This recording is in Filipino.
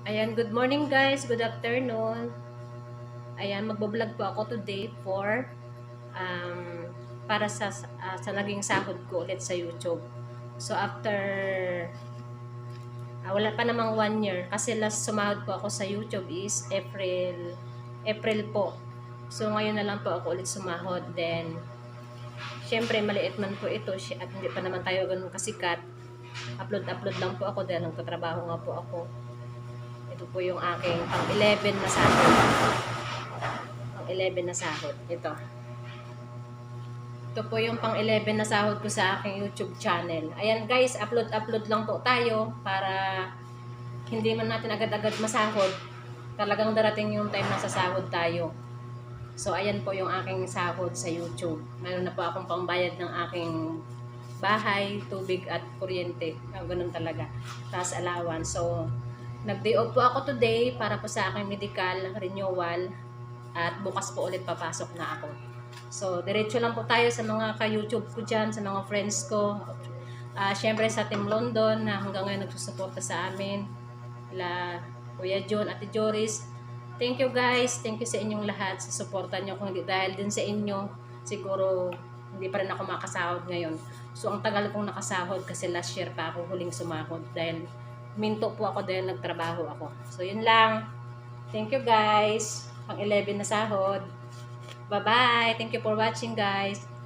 Ayan, good morning guys, good afternoon. Ayan, magbablog po ako today for um, para sa naging sahod ko ulit sa YouTube. So after wala pa namang 1 year kasi last sumahod po ako sa YouTube is April po. So ngayon na lang po ako ulit sumahod. Then syempre maliit man po ito at hindi pa naman tayo ganun kasikat. Upload lang po ako dahil nagtatrabaho nga po ako. Ito po yung aking pang 11 na sahod. Pang 11 na sahod. Ito. Ito po yung pang 11 na sahod ko sa aking YouTube channel. Ayan guys, upload lang po tayo para hindi man natin agad-agad masahod. Talagang darating yung time na sasahod tayo. So ayan po yung aking sahod sa YouTube. Meron na po akong pangbayad ng aking bahay, tubig at kuryente. Ganun talaga. Tapos allowance. So nag-day off po ako today para po sa aking medical renewal at bukas po ulit papasok na ako. So, diretso lang po tayo sa mga ka-YouTube ko dyan, sa mga friends ko. Siyempre sa Team London na hanggang ngayon nagsusuporta sa amin. Kuya John, Ate Joris. Thank you guys. Thank you sa inyong lahat sa suporta nyo. Kung dahil din sa inyo, siguro hindi pa rin ako makasahod ngayon. So, ang tagal kong nakasahod kasi last year pa ako huling sumahod dahil minto po ako dahil nagtrabaho ako. So, yun lang. Thank you guys. Pang 11 na sahod. Bye-bye. Thank you for watching guys.